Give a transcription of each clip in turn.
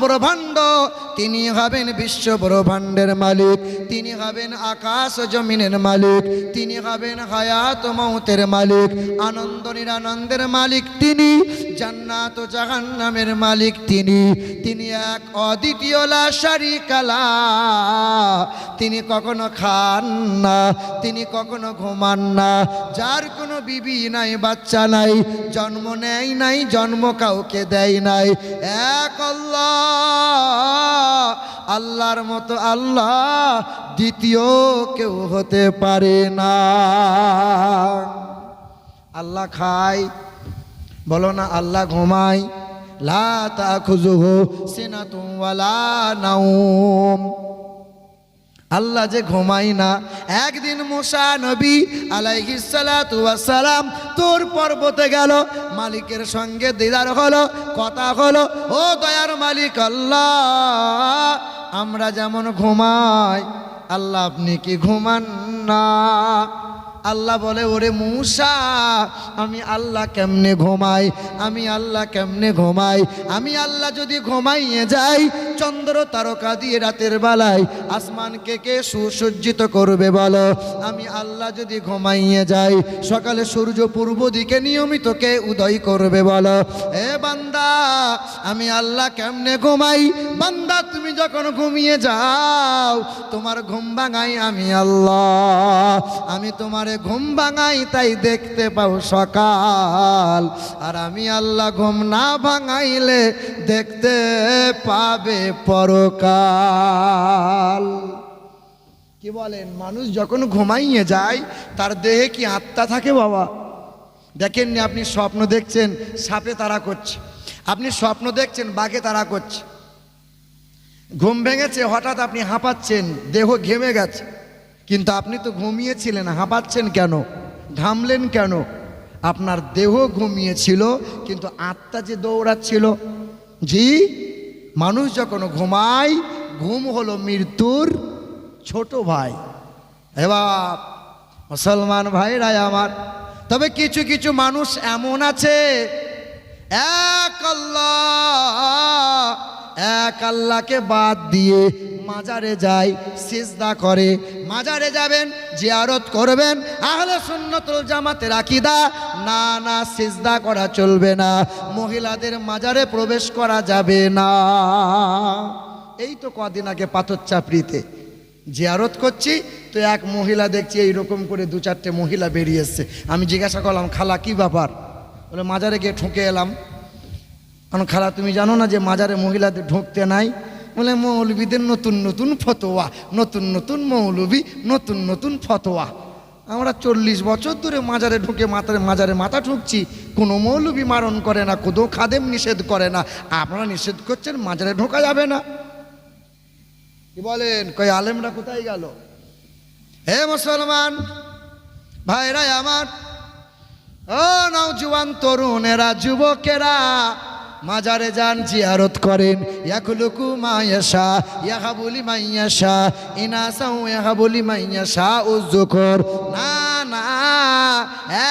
ব্রহ্মাণ্ড, তিনি হবেন বিশ্ব ব্রহ্মাণ্ডের মালিক, তিনি হবেন আকাশ জমিনের মালিক, তিনি হবেন হায়াত মৌতের মালিক, আনন্দ নিরানন্দের মালিক তিনি, জান্নাত ও জাহান্নামের মালিক তিনি। তিনি এক অদ্বিতীয় লা শারীকা লাহ। তিনি কখনো খান না, তিনি কখনো ঘুমান না, যার কোনো বিবি নাই, বাচ্চা নাই, জন্ম নেয় নাই, জন্ম কাউকে দেয় নাই। এক আল্লাহ, আল্লাহর মতো আল্লাহ দ্বিতীয় কেউ হতে পারে না। আল্লাহ খায়, বলো না আল্লাহ ঘুমায়। লা তাখুযুহু সিনাতুন ওয়ালা নাওম। আল্লাহ যে ঘুমায় না। একদিন মুসা নবী আলাইহিস সালাতু ওয়াস সালাম তোর পর্বতে গেল, মালিকের সঙ্গে দিদার হলো, কথা হলো। ও দয়ার মালিক আল্লাহ, আমরা যেমন ঘুমাই, আল্লাহ আপনি কি ঘুমান না? আল্লাহ বলে, ওরে মুসা, আমি আল্লাহ কেমনে ঘুমাই, আমি আল্লাহ কেমনে ঘুমাই? আমি আল্লাহ যদি ঘুমাইয়ে যাই, চন্দ্র তারকা দিয়ে রাতের বেলায় আসমানকে কে সুসজ্জিত করবে বলো? আমি আল্লাহ যদি ঘুমাইয়ে যাই, সকালে সূর্য পূর্ব দিকে নিয়মিত কে উদয় করবে বলো? এ বান্দা, আমি আল্লাহ কেমনে ঘুমাই? বান্দা, তুমি যখন ঘুমিয়ে যাও, তোমার ঘুম ভাঙাই আমি আল্লাহ। আমি তোমার ঘুম ভাঙাই, তাই দেখতে পাও সকাল। আর আমি আল্লাহ ঘুম না ভাঙাইলে দেখতে পাবে পরকাল। কি বলেন? মানুষ যখন ঘুমাইয়ে যায়, তার দেহে কি আত্মা থাকে বাবা? দেখেননি আপনি স্বপ্ন দেখছেন সাপে তাড়া করছে, আপনি স্বপ্ন দেখছেন বাঘে তাড়া করছে, ঘুম ভেঙেছে, হঠাৎ আপনি হাঁপাচ্ছেন, দেহ ঘেমে গেছে, কিন্তু আপনি তো ঘুমিয়েছিলেন, হাঁপাচ্ছেন কেন, ঘামলেন কেন? আপনার দেহ ঘুমিয়েছিল, কিন্তু আত্মা যে দৌড়াচ্ছিল। জি, মানুষ যখন ঘুমায়, ঘুম হলো মৃত্যুর ছোট ভাই। এবার মুসলমান ভাইরাই আমার, তবে কিছু কিছু মানুষ এমন আছে, এক আল্লাহ, এক আল্লাহকে বাদ দিয়ে মাজারে যায়, সিজদা করে। মাজারে যাবেন, জিয়ারত করবেন, আহলে সুন্নাতুল জামাতের আকীদা, না না, সিজদা করা চলবে না, মহিলাদের মাজারে প্রবেশ করা যাবে না। এই তো কদিন আগে পাথর চাপড়িতে জিয়ারত করছি, তো এক মহিলা দেখছি এইরকম করে দু চারটে মহিলা বেরিয়ে এসছে। আমি জিজ্ঞাসা করলাম, খালা কি ব্যাপার? বলে, মাজারে গিয়ে ঠুকে এলাম। কারণ খালা, তুমি জানো না যে মাজারে মহিলাদের ঢুকতে নাই? বলে, মৌলবীদের নতুন নতুন ফতোয়া, নতুন নতুন মৌলবী, নতুন নতুন ফতোয়া। আমরা 40 বছর ধরে মাজারে ঢুকে মাজারে মাথা ঠুকছি, কোনো মৌলবী মারণ করে না, কোনো খাদেম নিষেধ করে না, আপনারা নিষেধ করছেন মাজারে ঢোকা যাবে না। কি বলেন? কই আলেমরা কোথায় গেল? হে মুসলমান ভাইরা আমার, ও নওজোয়ান তরুণেরা, যুবকেরা, মাজারে যান, জিয়ারত করেন। ইয়াখলুকু মা ইয়াশা ইয়াহাবু লিমান ইয়াশা ইনাসা ইয়াহাবু লিমান ইয়াশা উযকুর। না না,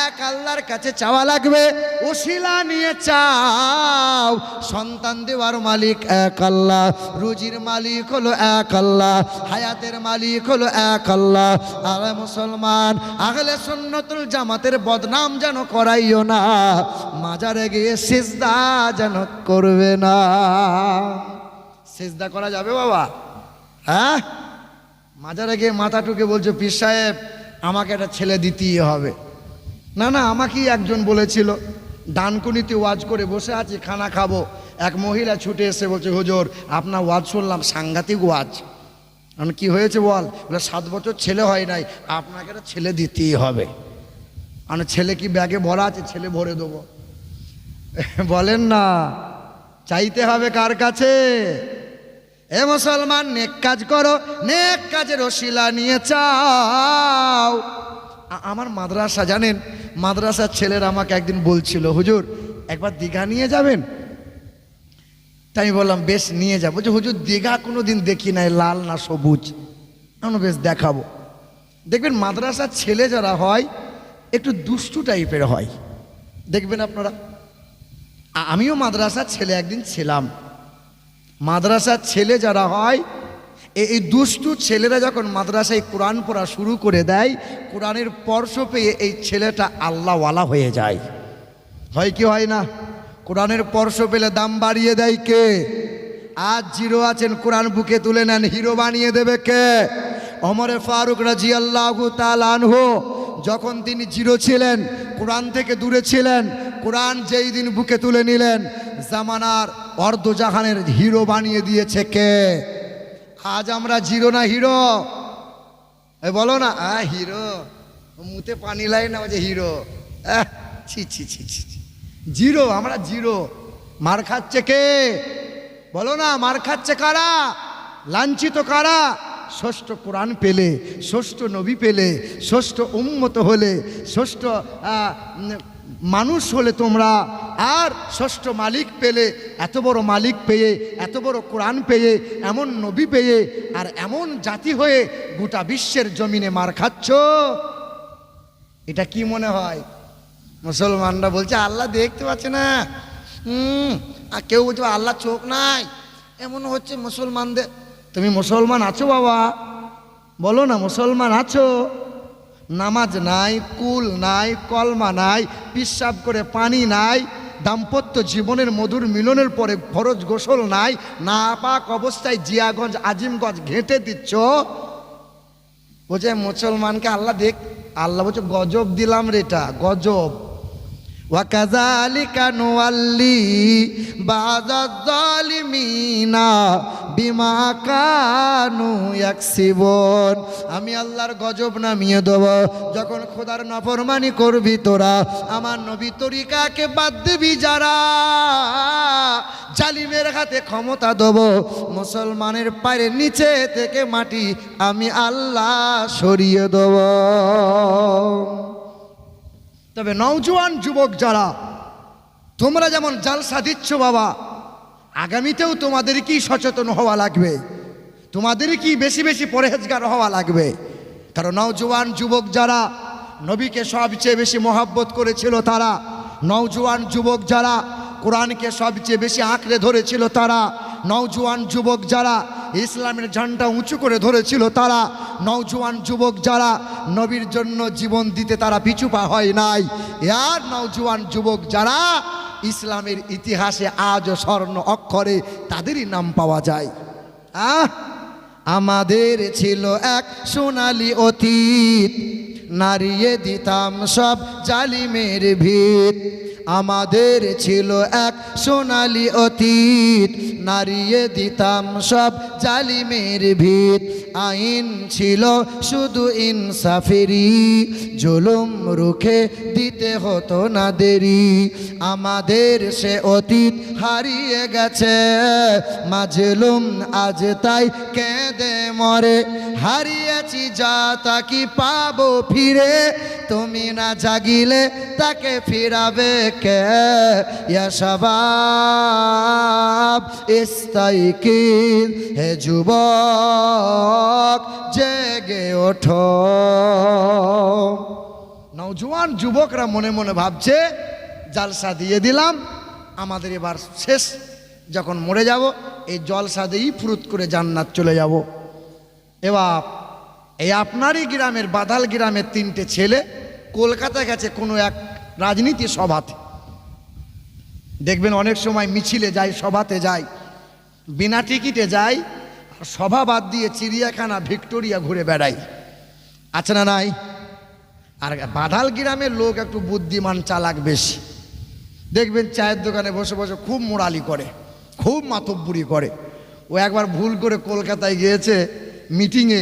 এক আল্লাহর কাছে চাওয়া লাগবে, ওসিলা নিয়ে চাও। সন্তান দেওয়ার মালিক এক আল্লাহ, রুজির মালিক হলো এক আল্লাহ, হায়াতের মালিক হলো এক আল্লাহ। আরে মুসলমান, আহলে সুন্নাতুল জামাতের বদনাম যেন করাইও না, মাজারে গিয়ে সিজদা যেন করবে না। সিজদা করা যাবে বাবা? হ্যাঁ, মাজারে গিয়ে মাথা টুকে বলছো, পীর সাহেব আমাকে একটা ছেলে দিতেই হবে। না না, আমাকেই একজন বলেছিল, ডানকুনিতে ওয়াজ করে বসে আছি, খানা খাবো, এক মহিলা ছুটে এসে বলছে, হুজুর আপনার ওয়াজ শুনলাম, সাংঘাতিক ওয়াজ। আমি, কি হয়েছে বল? বলে, 7 বছর ছেলে হয় নাই, আপনাকে একটা ছেলে দিতেই হবে। মানে ছেলে কি ব্যাগে ভরা আছে? ছেলে ভরে দেবো। বলেন না, চাইতে হবে কার কাছে? এ মুসলমান, নেক কাজ করো, নেক কাজের ওসিলা নিয়ে চাও। আমার মাদ্রাসা, জানেন, মাদ্রাসার ছেলেরা আমাকে একদিন বলছিল, হুজুর একবার দীঘা নিয়ে যাবেন? তাই আমি বললাম, বেশ নিয়ে যাবো। যে হুজুর, দীঘা কোনো দিন দেখি নাই, লাল না সবুজ। আমি, বেশ দেখাবো। দেখবেন মাদ্রাসার ছেলে যারা হয় একটু দুষ্টু টাইপের হয়, দেখবেন আপনারা। আমিও মাদ্রাসার ছেলে একদিন ছিলাম। মাদ্রাসার ছেলে যারা হয়, এই দুষ্টু ছেলেরা যখন মাদ্রাসায় কোরআন পড়া শুরু করে দেয়, কোরআনের স্পর্শ পেয়ে এই ছেলেটা আল্লাহওয়ালা হয়ে যায়। হয় কি হয় না? কোরআনের স্পর্শ পেলে দাম বাড়িয়ে দেয় কে? আজ জিরো আছেন, কোরআন বুকে তুলে নেন, হিরো বানিয়ে দেবে কে? ওমরে ফারুক রাদিয়াল্লাহু তাআলা আনহু যখন তিনি জিরো ছিলেন, কোরআন থেকে দূরে ছিলেন, কোরআন যেই দিন বুকে তুলে নিলেন, জামানার অর্ধজাহানের হিরো বানিয়ে দিয়েছে কে? আজ আমরা জিরো না হিরো? বলো না, হিরো, মুতে পানি লাই না, যে হিরো। ছি ছি ছি ছি, জিরো, আমরা জিরো। মার খাচ্ছে কে? বলো না, মার খাচ্ছে কারা? লাঞ্ছিত কারা? ষষ্ঠ কোরআন পেলে, ষষ্ঠ নবী পেলে, ষষ্ঠ উম্মত হলে, ষষ্ঠ মানুষ হলে তোমরা, আর ষষ্ঠ মালিক পেলে, এত বড় মালিক পেয়ে, এত বড় কোরআন পেয়ে, এমন নবী পেয়ে, আর এমন জাতি হয়ে গোটা বিশ্বের জমিনে মার খাচ্ছ, এটা কি মনে হয়? মুসলমানরা বলছে আল্লাহ দেখতে পাচ্ছে না, আর কেউ বলছে আল্লাহ চোখ নাই, এমন হচ্ছে মুসলমানদের। তুমি মুসলমান আছো বাবা? বলো না, মুসলমান আছো? নামাজ নাই, কুল নাই, কলমা নাই, পিশাব করে পানি নাই, দাম্পত্য জীবনের মধুর মিলনের পরে ফরজ গোসল নাই, নাপাক অবস্থায় জিয়াগঞ্জ আজিমগঞ্জ ঘেঁটে দিচ্ছ। বলছে মুসলমানকে আল্লাহ দেখ, আল্লাহ বলছে গজব দিলাম রে, এটা গজব। ওয়াকাযালিকা নুওয়াল্লি বাযায যালিমিনা বিমা কানু ইয়াকসিবুন। আমি আল্লাহর গজব নামিয়ে দেব যখন খোদার নাফরমানি করবি তোরা, আমার নবী তরিকাকে বাদ দিবি যারা, জালিমের হাতে ক্ষমতা দেব, মুসলমানের পায়ের নিচে থেকে মাটি আমি আল্লাহ সরিয়ে দেব। তবে নওজোয়ান যুবক যারা, তোমরা যেমন জালসা দিচ্ছ বাবা, আগামীতেও তোমাদেরকেই সচেতন হওয়া লাগবে, তোমাদেরকেই বেশি বেশি পরহেজগার হওয়া লাগবে। কারণ নওজোয়ান যুবক যারা নবীকে সবচেয়ে বেশি মহব্বত করেছিল তারা, নওজোয়ান যুবক যারা কোরআনকে সবচেয়ে বেশি আঁকড়ে ধরেছিল তারা, নওজোয়ান যুবক যারা ইসলামের ঝান্ডা উঁচু করে ধরেছিল তারা, নওজোয়ান যুবক যারা নবীর জন্য জীবন দিতে তারা পিছুপা হয় নাই, আর নওজোয়ান যুবক যারা ইসলামের ইতিহাসে আজও স্বর্ণ অক্ষরে তাদেরই নাম পাওয়া যায়। আমাদের ছিল এক সোনালী অতীত, নাড়িয়ে দিতাম সব জালিমের ভিত। আমাদের ছিল এক সোনালী অতীত, নাড়িয়ে দিতাম সব জালিমের ভিত। আইন ছিল শুধু ইনসাফেরই, জুলুম রুখে দিতে হতো না দেরি। আমাদের সে অতীত হারিয়ে গেছে, মাজলুম আজ তাই কেঁদে মরে। হারিয়েছি যা তা কি পাবো ফিরে, তুমি না জাগিলে তাকে ফিরাবে কে? ইয়া শাবাব ইস্তাইকিন, হে যুবক জেগে ওঠো। নওজোয়ান যুবকরা মনে মনে ভাবছে জালসা দিয়ে দিলাম, আমাদের এবার শেষ, যখন মরে যাব এই জলসা দিয়েই ফুরুত করে জান্নাত চলে যাব। এবার এই আপনারই গ্রামের বাদাল গ্রামের 3টে ছেলে কলকাতা গেছে কোনো এক রাজনীতি সভাতে। দেখবেন অনেক সময় মিছিলে যায়, সভাতে যায়, বিনা টিকিটে যায়, আর সভা বাদ দিয়ে চিড়িয়াখানা ভিক্টোরিয়া ঘুরে বেড়ায়, আছে না নাই? আর বাদাল গ্রামের লোক একটু বুদ্ধিমান চালাক বেশি, দেখবেন চায়ের দোকানে বসে বসে খুব মোড়ালি করে, খুব মাতব্বুরি করে। ও একবার ভুল করে কলকাতায় গিয়েছে মিটিংয়ে,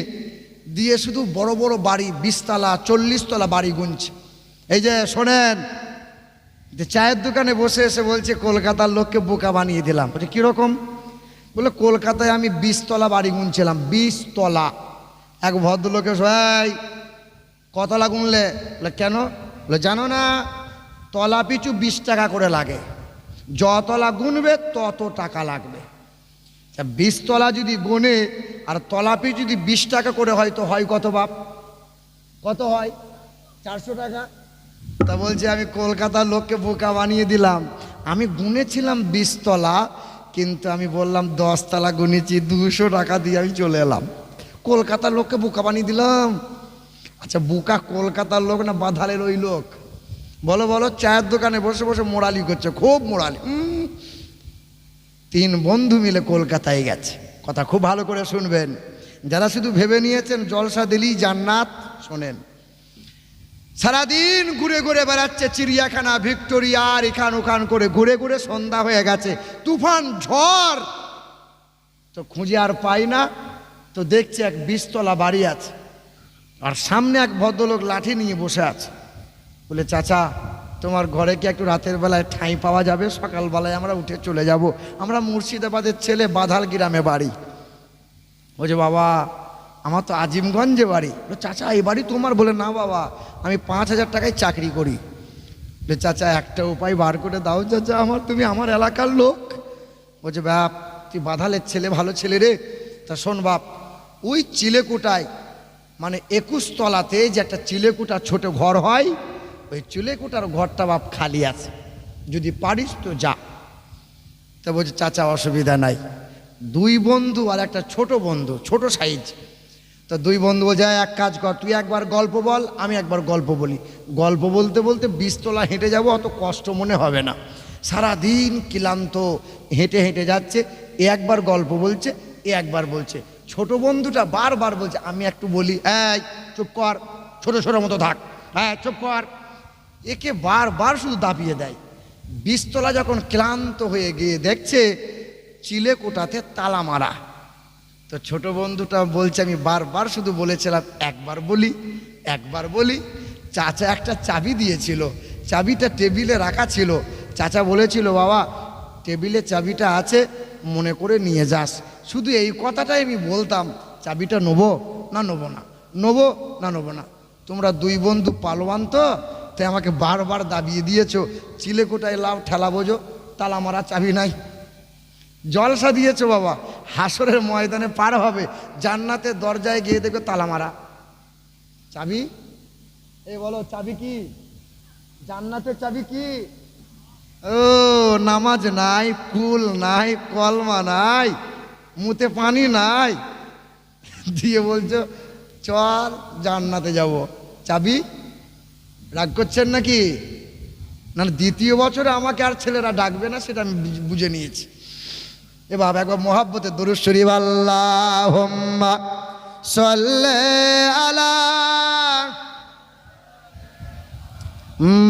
দিয়ে শুধু বড় বড় বাড়ি, 20 তলা 40 তলা বাড়ি গুনছে। এই যে শোনেন, যে চায়ের দোকানে বসে এসে বলছে কলকাতার লোককে বোকা বানিয়ে দিলাম। বলছে কীরকম? বলে কলকাতায় আমি 20 তলা বাড়ি গুনছিলাম, 20 তলা। এক ভদ্রলোকে ভাই কতলা গুনলে? বলে কেন? বলে জানো না, তলা পিছু 20 টাকা করে লাগে, যতলা গুনবে তত টাকা লাগবে। 20 তলা যদি গুনে আর তলা পিছু যদি 20 টাকা করে হয় তো হয় কত বাপ? কত হয়? 400 টাকা। তা বলছে আমি কলকাতার লোককে বোকা বানিয়ে দিলাম, আমি গুনেছিলাম 20 তলা, কিন্তু আমি বললাম 10 তলা গুনেছি, 200 টাকা দিয়ে আমি চলে এলাম। কলকাতার লোককে বোকা বানিয়ে দিলাম। আচ্ছা, বোকা কলকাতার লোক না বাধালের ওই লোক? বলো বলো। চায়ের দোকানে বসে বসে মোড়ালি করছে, খুব মোড়ালি। 3 বন্ধু মিলে কলকাতায় গেছে। কথা খুব ভালো করে শুনবেন, যারা শুধু ভেবে নিয়েছেন জলসা দিলেই জান্নাত, শোনেন। সারাদিন ঘুরে ঘুরে বেড়াচ্ছে চিড়িয়াখানা, ভিক্টোরিয়া, আর এখান ওখান করে ঘুরে ঘুরে সন্ধ্যা হয়ে গেছে, তুফান ঝড়। তো খুঁজে আর পাই না, তো দেখছে এক 20 তলা বাড়ি আছে, আর সামনে এক ভদ্রলোক লাঠি নিয়ে বসে আছে। বলে, চাচা তোমার ঘরে কি একটু রাতের বেলায় ঠাঁই পাওয়া যাবে? সকালবেলায় আমরা উঠে চলে যাব। আমরা মুর্শিদাবাদের ছেলে, বাধাল গ্রামে বাড়ি। বলছে, বাবা আমার তো আজিমগঞ্জে বাড়ি। চাচা এই বাড়ি তোমার? বলে, না বাবা, আমি 5000 টাকায় চাকরি করি। বলে, চাচা একটা উপায় বার করে দাও চাচা, তুমি আমার এলাকার লোক। বলছে, বাপ তুই বাধালের ছেলে, ভালো ছেলে রে। তা শোন বাপ, ওই চিলেকুটায় মানে 21 তলাতে যে একটা চিলেকুটা ছোট ঘর হয়, ওই চিলেকুটার ঘরটা বাপ খালি আছে, যদি পারিস তো যা। তা বলছে, চাচা অসুবিধা নাই। 2 বন্ধু আর একটা ছোট বন্ধু, ছোট সাইজ। তো 2 বন্ধু বলছে, এক কাজ কর, তুই একবার গল্প বল, আমি একবার গল্প বলি। গল্প বলতে বলতে 20 তলা হেঁটে যাব, অত কষ্ট মনে হবে না। সারাদিন ক্লান্ত, হেঁটে হেঁটে যাচ্ছে। এ একবার গল্প বলছে, এ একবার বলছে। ছোট বন্ধুটা বারবার বলছে, আমি একটু বলি, এই চুপ কর, ছোট ছোট মতো থাক, হ্যাঁ চুপ কর। একে বারবার শুধু দাপিয়ে দেয়। 20 তলা যখন ক্লান্ত হয়ে গিয়ে দেখছে চিলেকোটাতে তালা মারা। তো ছোট বন্ধুটা বলছে, আমি বারবার শুধু বলেছিলাম একবার বলি, একবার বলি। চাচা একটা চাবি দিয়েছিল, চাবিটা টেবিলে রাখা ছিল। চাচা বলেছিল, বাবা টেবিলে চাবিটা আছে, মনে করে নিয়ে যাস। শুধু এই কথাটাই আমি বলতাম, চাবিটা নেবো না নেবো না, নেবো না নেবো না। তোমরা 2 বন্ধু পালোয়ান তো, তাই আমাকে বারবার দাবিয়ে দিয়েছো। চিলেকোটায় লাভ ঠেলা বোঝো, তালা মারা চাবি নাই। জলসা দিয়েছো বাবা, হাসরের ময়দানে পার হবে, জান্নাতের দরজায় গিয়ে দেখবে তালা মারা চাবি। এই বলো চাবি কি? জান্নাতের চাবি কি? ও নামাজ নাই, কুল নাই, কলমা নাই, মুতে পানি নাই, দিয়ে বলছো চল জান্নাতে যাব। চাবি? রাগ করছেন নাকি? না, 2য় বছরে আমাকে আর ছেলেরা ডাকবে না, সেটা আমি বুঝে নিয়েছি। এ বাবা একবার মোহাব্বতে দরুদ শরীফ, আল্লাহুম্মা সাল্লি আলা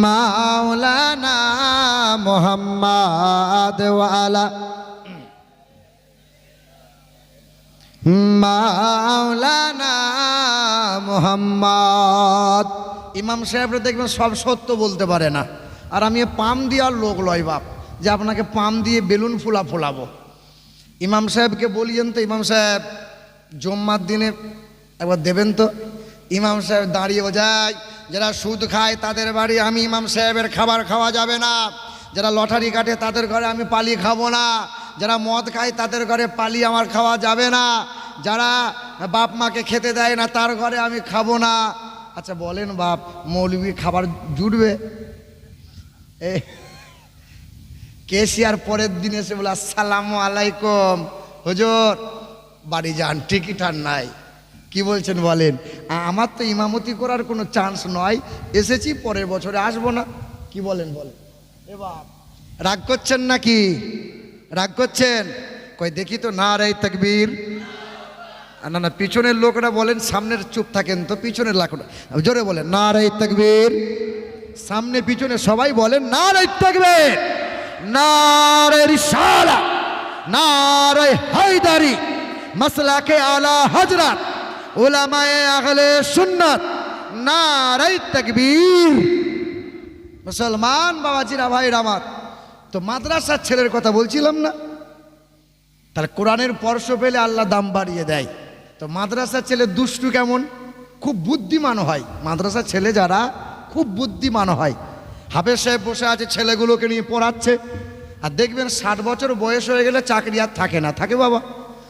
মাওলানা মুহাম্মাদ ওয়া আলা মাওলানা মুহাম্মাদ। ইমাম সাহেবরা দেখবেন সব সত্য বলতে পারে না, আর আমি পাম দেওয়ার লোক লয় বাপ, যে আপনাকে পাম দিয়ে বেলুন ফোলাবো। ইমাম সাহেবকে বলিয়েন তো, ইমাম সাহেব জুম্মার দিনে একবার দেবেন তো। ইমাম সাহেব দাঁড়িয়ে যায়, যারা সুদ খায় তাদের বাড়ি আমি ইমাম সাহেবের খাবার খাওয়া যাবে না, যারা লটারি কাটে তাদের ঘরে আমি পালি খাবো না, যারা মদ খায় তাদের ঘরে পালি আমার খাওয়া যাবে না, যারা বাপ মাকে খেতে দেয় না তার ঘরে আমি খাবো না। আচ্ছা বলেন বাপ, মৌলবি খাবার জুটবে? কেসিয়ার পরের দিন এসে বলে, আসসালামু আলাইকুম হুজুর, বাড়ি যান, টিকিট আর নাই। কি বলছেন বলেন? আমার তো ইমামতি করার কোনো চান্স নয়, এসেছি, পরের বছরে আসবো না। কি বলেন বলেন? এ বাপ রাগ করছেন নাকি? রাগ করছেন? কই দেখি তো, নারে তাকবীর। না না, পিছনের লোকরা বলেন, সামনের চুপ থাকেন তো, পিছনের লাখটা জোরে বলেন, নারে তাকবীর। সামনে পিছনে সবাই বলেন, নারে তাকবীর, নারে রিসালাত, নারে হায়দারি, মাসলাকে আলা হযরত, উলামায়ে আহলে সুন্নাত, নারে তাকবীর। মুসলমান বাবাজিরা, ভাইরা আমার, তো মাদ্রাসার ছেলের কথা বলছিলাম না? তাহলে কোরআনের স্পর্শ পেলে আল্লাহ দাম বাড়িয়ে দেয়। তো মাদ্রাসার ছেলে দুষ্টু কেমন? খুব বুদ্ধিমান হয়। মাদ্রাসার ছেলে যারা খুব বুদ্ধিমান হয়। হাফেজ সাহেব বসে আছে, ছেলেগুলোকে নিয়ে পড়াচ্ছে, আর দেখবেন 60 বছর বয়স হয়ে গেলে চাকরি আর থাকে না। থাকে বাবা?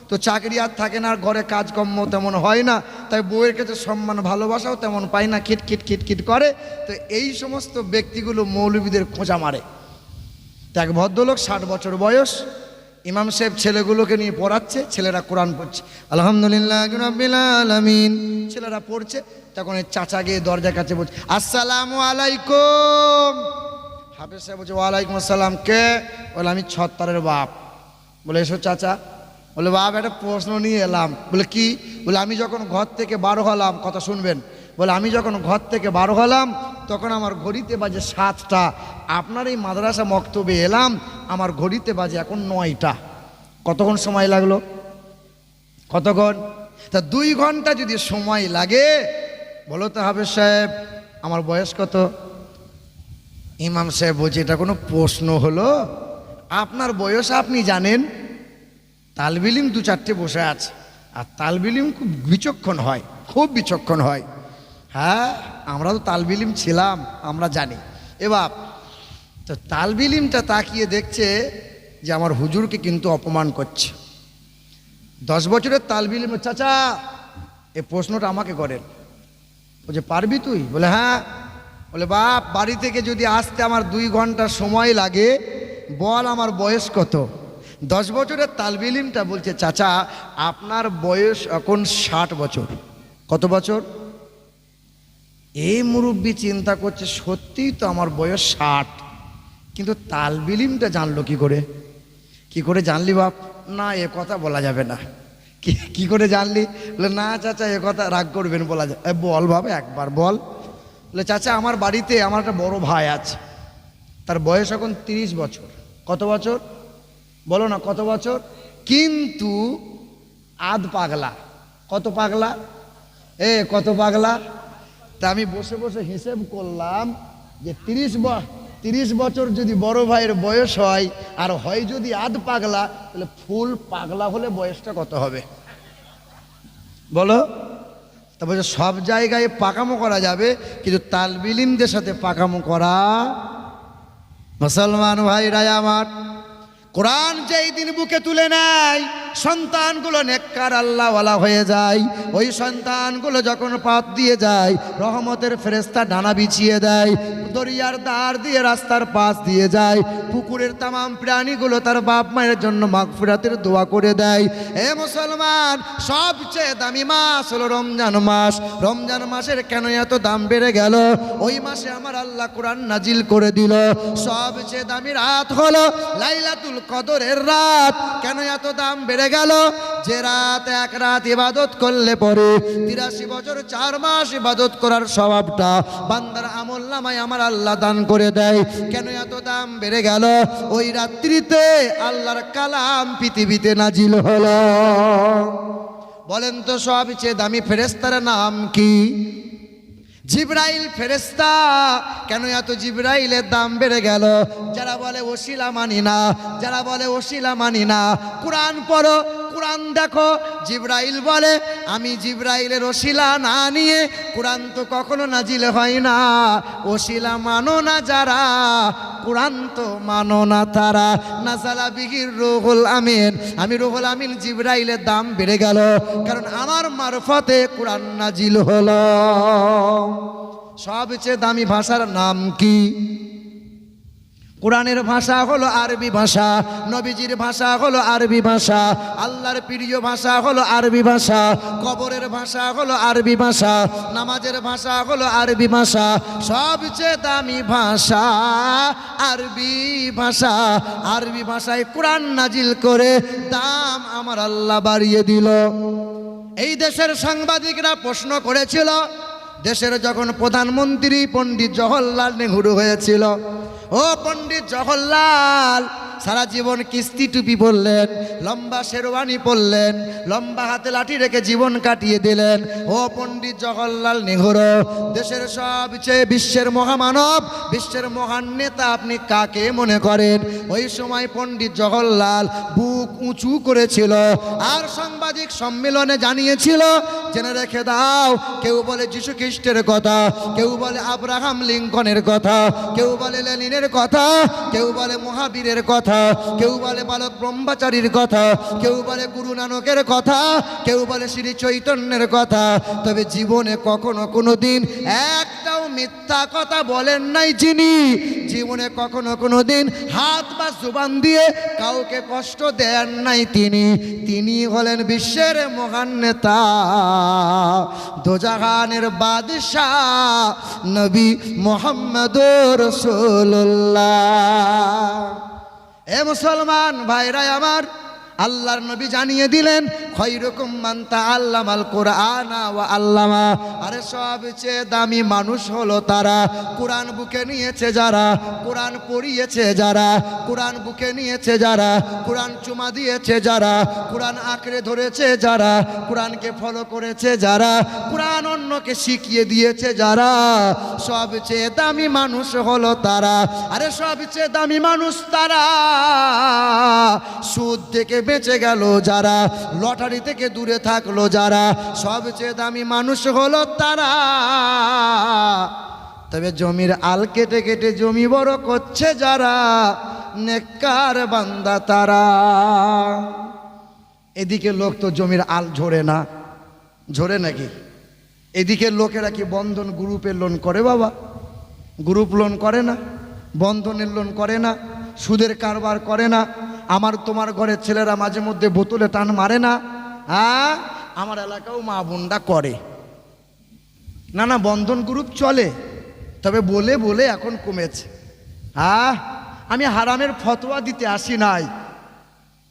তো চাকরি আর থাকে না, আর ঘরে কাজকর্ম তেমন হয় না, তাই বউয়ের কাছে সম্মান ভালোবাসাও তেমন পায় না, খিটখিট খিটখিট করে। তো এই সমস্ত ব্যক্তিগুলো মৌলবীদের খোঁজা মারে। তো এক ভদ্রলোক 60 বছর বয়স, ইমাম সাহেব ছেলেগুলোকে নিয়ে পড়াচ্ছে, ছেলেরা কোরআন পড়ছে, আলহামদুলিল্লাহ রাব্বিল আলামিন, ছেলেরা পড়ছে। তখন এই চাচা গিয়ে দরজার কাছে বলছে, আসসালামু আলাইকুম। হাফেজ সাহেব বলছে, ওয়ালাইকুম আসসালাম। কে? বলে, আমি ছত্তারের বাপ। বলে, এসো চাচা। বলে, বাপ একটা প্রশ্ন নিয়ে এলাম। বলে, কি? বলে, আমি যখন ঘর থেকে বারো হলাম, কথা শুনবেন। বলে, আমি যখন ঘর থেকে বারো হলাম তখন আমার ঘড়িতে বাজে 7টা। আপনার এই মাদ্রাসা মক্তবে এলাম, আমার ঘড়িতে বাজে এখন 9টা। কতক্ষণ সময় লাগলো? কতক্ষণ? তা 2 ঘন্টা যদি সময় লাগে, বলো তো হাফেজ সাহেব আমার বয়স কত? ইমাম সাহেব বলছে, এটা কোনো প্রশ্ন হলো? আপনার বয়স আপনি জানেন। তালবিলিম 2-4টে বসে আছে, আর তালবিলিম খুব বিচক্ষণ হয়, খুব বিচক্ষণ হয়। হ্যাঁ, আমরা তো তালবিলিম ছিলাম, আমরা জানি। এবার তো তালবিলিমটা তাকিয়ে দেখছে যে আমার হুজুরকে কিন্তু অপমান করছে। 10 বছরের তালবিলিম, চাচা এই প্রশ্নটা আমাকে করেন। বলছে, পারবি তুই? বলে, হ্যাঁ। বলে, বাপ বাড়ি থেকে যদি আসতে আমার 2 ঘন্টা সময় লাগে, বল আমার বয়স কত? 10 বছরের তালবিলিমটা বলছে, চাচা আপনার বয়স এখন 60 বছর। কত বছর? এই মুরব্বী চিন্তা করছে, সত্যিই তো আমার বয়স 60, কিন্তু তালবিলিমটা জানলো কি করে? কি করে জানলি বাপ? না, এ কথা বলা যাবে না। কি করে জানলি? বলে, না চাচা এ কথা রাগ করবেন, বলা যায়। বল বাবা একবার বল। বলে, চাচা আমার বাড়িতে আমার একটা বড় ভাই আছে, তার বয়স এখন 30 বছর। কত বছর? বলো না কত বছর? কিন্তু আধ পাগলা। কত পাগলা? কত পাগলা? তা আমি বসে বসে হিসেব করলাম যে 30 বছর যদি বড় ভাইয়ের বয়স হয়, আর হয় যদি আধ পাগলা, তাহলে ফুল পাগলা হলে বয়সটা কত হবে বলো? তা বলছে, সব জায়গায় পাকামো করা যাবে, কিন্তু তালবিলিমদের সাথে পাকামো করা। মুসলমান ভাইরা আমার, কোরআন যেই দিন বুকে তুলে নেয়, সন্তানগুলো নেককার আল্লাহওয়ালা হয়ে যায়। ওই সন্তানগুলো যখন পথ দিয়ে যায়, রহমতের ফেরেশতা ডানা বিছিয়ে দেয়। দরিয়ার ধার দিয়ে রাস্তার পাশ দিয়ে যায়, পুকুরের তামাম প্রাণীগুলো তার বাপ মায়ের জন্য মাগফিরাতের দোয়া করে দেয়। হে মুসলমান, সবচেয়ে দামি মাস হলো রমজান মাস। রমজান মাসের কেন এত দাম বেড়ে গেল? ওই মাসে আমার আল্লাহ কোরআন নাজিল করে দিল। সবচেয়ে দামি রাত হলো লাইলাতুল কদরের রাত। কেন এত দাম বেড়ে গেল? যে রাত 1 রাত ইবাদত করলে পরে 83 বছর 4 মাস ইবাদত করার স্বভাবটা বান্দার আমলনামায় আমার আল্লাহ দান করে দেয়। কেন এত দাম বেড়ে গেল? ওই রাত্রিতে আল্লাহর কালাম পৃথিবীতে নাজিল হলো। বলেন তো সবচেয়ে দামি ফেরেশতার নাম কি? জিবরাইল ফেরেশতা। কেন এত জিবরাইলের দাম বেড়ে গেল? যারা বলে ওসিলা মানি না, যারা বলে ওসিলা মানি না, কোরআন পড়ো, কোরআন দেখো। জিবরাইল বলে, আমি জিবরাইলের ওসিলা না নিয়ে কোরআন তো কখনো নাজিল হয় না। ওসিলা মানো না যারা, কোরআন তো মানো না তারা। নাজালা বিহির রুহুল আমিন। আমি রুহুল আমিন জিবরাইলের দাম বেড়ে গেল, কারণ আমার মারফতে কোরআন নাজিল হলো। সবচেয়ে দামি ভাষার নাম কি? কোরআনের ভাষা হলো আরবি ভাষা, নবীজির ভাষা হলো আরবি ভাষা, আল্লাহর প্রিয় ভাষা হলো আরবি ভাষা, কবরের ভাষা হলো আরবি ভাষা, নামাজের ভাষা হলো আরবি ভাষা। সবচেয়ে দামি ভাষা আরবি ভাষা। আরবি ভাষায় কোরআন নাজিল করে দাম আমার আল্লাহ বাড়িয়ে দিল। এই দেশের সাংবাদিকরা প্রশ্ন করেছিল, দেশের যখন প্রধানমন্ত্রী পণ্ডিত জওহরলাল নেহরু হয়েছিল, ও পণ্ডিত জওহরলাল সারা জীবন কিস্তি টুপি পরলেন, লম্বা শেরওয়ানি পরলেন, লম্বা হাতে লাঠি রেখে জীবন কাটিয়ে দিলেন। ও পণ্ডিত জওহরলাল নেহরু, দেশের সবচেয়ে বিশ্বের মহামানব, বিশ্বের মহান নেতা আপনি কাকে মনে করেন? ওই সময় পণ্ডিত জওহরলাল বুক উঁচু করেছিল আর সাংবাদিক সম্মেলনে জানিয়েছিল, জেনে রেখে দাও, কেউ বলে যীশু খ্রিস্টের কথা, কেউ বলে আব্রাহাম লিঙ্কনের কথা, কেউ বলে লেনিনের কথা, কেউ বলে মহাবীরের কথা, কেউ বলে বালক ব্রহ্মচারীর কথা, কেউ বলে গুরু নানকের কথা, কেউ বলে শ্রী চৈতন্যের কথা। তবে জীবনে কখনো কোনো দিন একটাও মিথ্যা কথা বলেন নাই, যিনি জীবনে কখনো কোনোদিন হাত বা জুবান দিয়ে কাউকে কষ্ট দেন নাই, তিনি হলেন বিশ্বের মহান নেতা, দোজাহানের বাদশাহ নবী মুহাম্মদুর রাসূলুল্লাহ। এ মুসলমান ভাইরা আমার, আল্লাহর নবী জানিয়ে দিলেন খৈরুকুম মান তাআল্লামাল কুরআনা ওয়া আল্লামা। আরে সবচেয়ে দামি মানুষ হলো তারা কোরআন বুকে নিয়েছে যারা, কোরআন পড়িয়েছে যারা, কোরআন বুকে নিয়েছে যারা, কোরআন চুমা দিয়েছে যারা, কোরআন আঁকড়ে ধরেছে যারা, কোরআনকে ফলো করেছে যারা, কোরআন অন্যকে শিখিয়ে দিয়েছে যারা, সবচেয়ে দামি মানুষ হলো তারা। আরে সবচেয়ে দামি মানুষ তারা সুদ থেকে বেঁচে গেল যারা, লটারি থেকে দূরে থাকলো যারা, সবচেয়ে দামি মানুষ হলো তারা। তবে জমির আল কেটে কেটে জমি বড় করছে যারা, নেককার বান্দা তারা। এদিকে লোক তো জমির আল ঝরে না, ঝরে নাকি? এদিকে লোকেরা কি বন্ধন গ্রুপের লোন করে বাবা? গ্রুপ লোন করে না, বন্ধনের লোন করে না, সুদের কারবার করে না। আমার তোমার ঘরের ছেলেরা মাঝে মধ্যে বোতলে টান মারে না? হ্যাঁ, আমার এলাকাও মা বোনরা করে না। না, বন্ধন গ্রুপ চলে, তবে বলে বলে এখন কমেছে। হ্যাঁ, আমি হারামের ফতোয়া দিতে আসি নাই,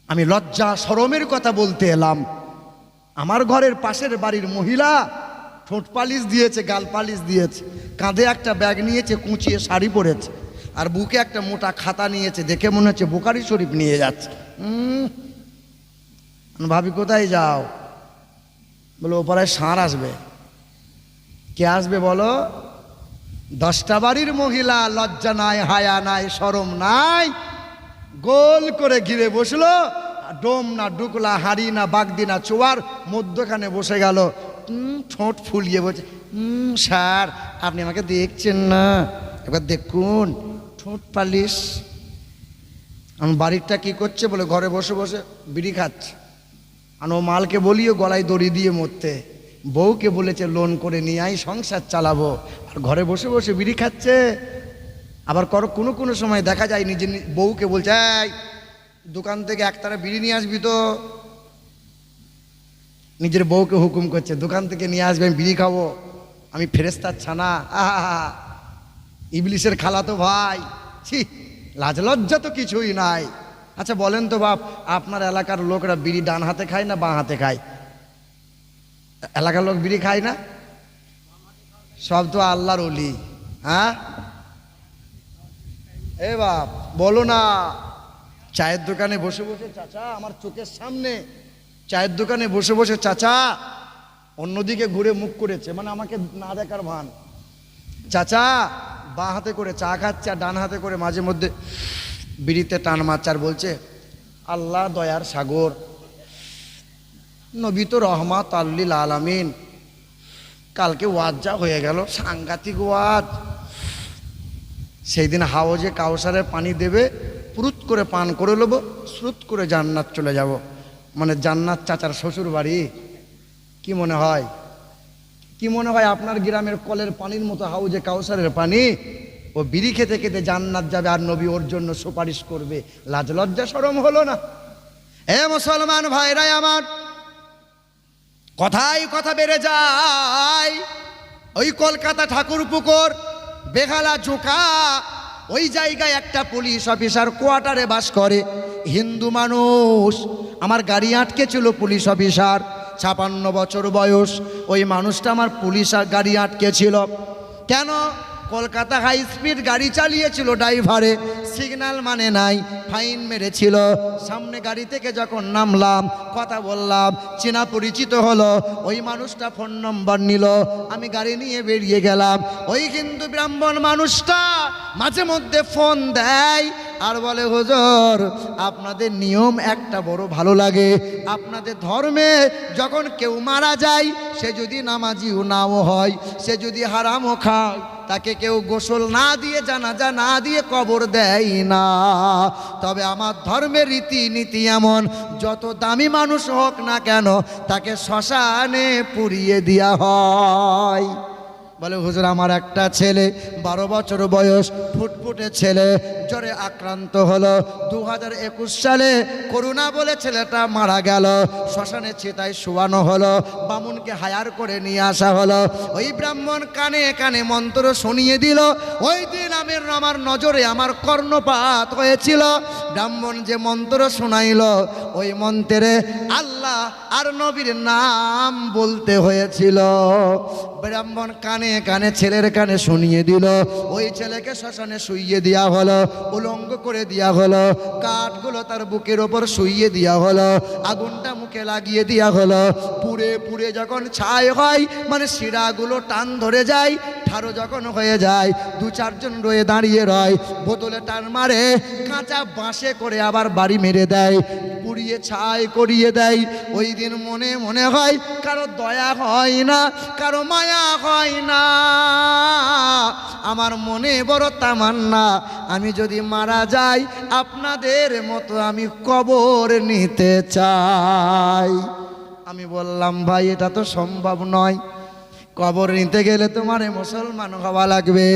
আমি লজ্জা শরমের কথা বলতে এলাম। আমার ঘরের পাশের বাড়ির মহিলা ঠোঁট পালিশ দিয়েছে, গাল পালিশ দিয়েছে, কাঁধে একটা ব্যাগ নিয়েছে, কুঁচিয়ে শাড়ি পরেছে, আর বুকে একটা মোটা খাতা নিয়েছে, দেখে মনে হচ্ছে বুখারী শরীফ নিয়ে যাচ্ছে। ভাবি কোথায় যাও? বলো ওপারায় ষাঁড় আসবে। কে আসবে বলো? 10টা বাড়ির মহিলা, লজ্জা নাই, হায়া নাই, শরম নাই, গোল করে ঘিরে বসলো। ডোম না ডুকলা, হাড়ি না বাগদি না চোয়ার, মধ্যখানে বসে গেল, ঠোঁট ফুলিয়ে বলছে, স্যার আপনি আমাকে দেখছেন না, এবার দেখুন ঠোঁট পালিশ। আমার বাড়িরটা কি করছে বলে ঘরে বসে বসে বিড়ি খাচ্ছে। আর ও মালকে বলিও গলায় দড়ি দিয়ে মরতে, বউকে বলেছে লোন করে নিয়ে আই সংসার চালাবো, আর ঘরে বসে বসে বিড়ি খাচ্ছে। আবার কোনো কোনো সময় দেখা যায় নিজের বউকে বলছে, এই দোকান থেকে একতারা বিড়ি নিয়ে আসবি তো। নিজের বউকে হুকুম করছে, দোকান থেকে নিয়ে আসবে, আমি বিড়ি খাবো, আমি ফেরেস্তার ছানা। আহা, ইবলিশের খালাতো ভাই, ছি, লাজ লজ্জা তো কিছুই নাই। আচ্ছা বলেন তো বাপ, আপনার এলাকার লোকরা বিড়ি ডান হাতে খায় না বাঁ হাতে খায়? এলাকার লোক বিড়ি খায় না? সব তো আল্লাহর ওলি। হ্যাঁ, এ বাপ বলো না। চায়ের দোকানে বসে বসে চাচা, আমার চোখের সামনে চায়ের দোকানে বসে বসে চাচা অন্যদিকে ঘুরে মুখ করেছে, মানে আমাকে না দেখার ভান। চাচা বাঁ হাতে করে চা খাচ্ছে আর ডান হাতে করে মাঝে মধ্যে বিড়িতে টান মারছে, আর বলছে আল্লাহ দয়ার সাগর, নবী তো রহমাত লিল আলামিন। কালকে ওয়াজ যা হয়ে গেল, সাংঘাতিক ওয়াজ। সেই দিন হাওজে কাউসারের পানি দেবে, পুরুত করে পান করে নেবো, শ্রুত করে জান্নাত চলে যাব। মানে জান্নাত চাচার শ্বশুর বাড়ি। কি মনে হয়, কি মনে হয় আপনার গ্রামের কলের পানির মতো হাউজে কাউসারের পানি? ও বিড়ি খেতে খেতে জান্নাত যাবে, আর নবী ওর জন্য সুপারিশ করবে। লাজ লজ্জা শরম হলো না? এ মুসলমান ভাইরাই আমার, কথাই কথা বেড়ে যায়। ওই কলকাতা ঠাকুরপুকুর বেহালা জোকা, ওই জায়গায় একটা পুলিশ অফিসার কোয়ার্টারে বাস করে, হিন্দু মানুষ। আমার গাড়ি আটকে ছিল পুলিশ অফিসার, 56 বছর বয়স। ওই মানুষটা আমার পুলিশ গাড়ি আটকে ছিল কেন? কলকাতা হাই স্পিড গাড়ি চালিয়েছিল, ড্রাইভারে সিগন্যাল মানে নাই, ফাইন মেরেছিল। সামনে গাড়ি থেকে যখন নামলাম, কথা বললাম, চেনা পরিচিত হলো, ওই মানুষটা ফোন নম্বর নিল, আমি গাড়ি নিয়ে বেরিয়ে গেলাম। ওই হিন্দু ব্রাহ্মণ মানুষটা মাঝে মধ্যে ফোন দেয় আর বলে, হুজুর আপনাদের নিয়ম একটা বড় ভালো লাগে, আপনাদের ধর্মে যখন কেউ মারা যায়, সে যদি নামাজিও নাও হয়, সে যদি হারামও খায়, তাকে কেউ গোসল না দিয়ে জানাজা না দিয়ে কবর দেয় না। তবে আমার ধর্মের রীতিনীতি এমন, যত দামি মানুষ হোক না কেন তাকে শ্মশানে পুড়িয়ে দেওয়া হয়। বলে হুজুর আমার একটা ছেলে 12 বছর বয়স, ফুটফুটে ছেলে, জ্বরে আক্রান্ত হলো। 2021 সালে করোনা বলে ছেলেটা মারা গেল। শ্মশানে চিতায় শোয়ানো হলো, বামুনকে হায়ার করে নিয়ে আসা হলো। ওই ব্রাহ্মণ কানে কানে মন্ত্র শুনিয়ে দিল। ওই দিন আমার নজরে আমার কর্ণপাত হয়েছিল। ব্রাহ্মণ যে মন্ত্র শোনাইল, ওই মন্ত্রে আল্লাহ আর নবীর নাম বলতে হয়েছিল। ব্রাহ্মণ কানে কানে ছেলের কানে শুনিয়ে দিল। ওই ছেলেকে শ্মশানে শুইয়ে দেওয়া হলো, উলঙ্গ করে দেওয়া হলো, কাঠগুলো তার বুকের ওপর শুইয়ে দেওয়া হলো, আগুনটা মুখে লাগিয়ে দেওয়া হলো। পুড়ে পুড়ে যখন ছাই হয়, মানে শিরাগুলো টান ধরে যায়, ঠাড়ো যখন হয়ে যায়, 2-4 জন রয়ে দাঁড়িয়ে রয়, বোতলে টান মারে, কাঁচা বাঁশে করে আবার বাড়ি মেরে দেয়, পুড়িয়ে ছাই করিয়ে দেয়। ওই দিন মনে মনে হয় কারো দয়া হয় না, কারো মায়া হয় না। আমার মনে বড় তামান্না, আমি যদি মারা যাই আপনাদের মতো আমি কবর নিতে চাই। আমি বললাম ভাই এটা তো সম্ভব নয়, কবর নিতে গেলে তোমার মুসলমান হওয়া লাগবে।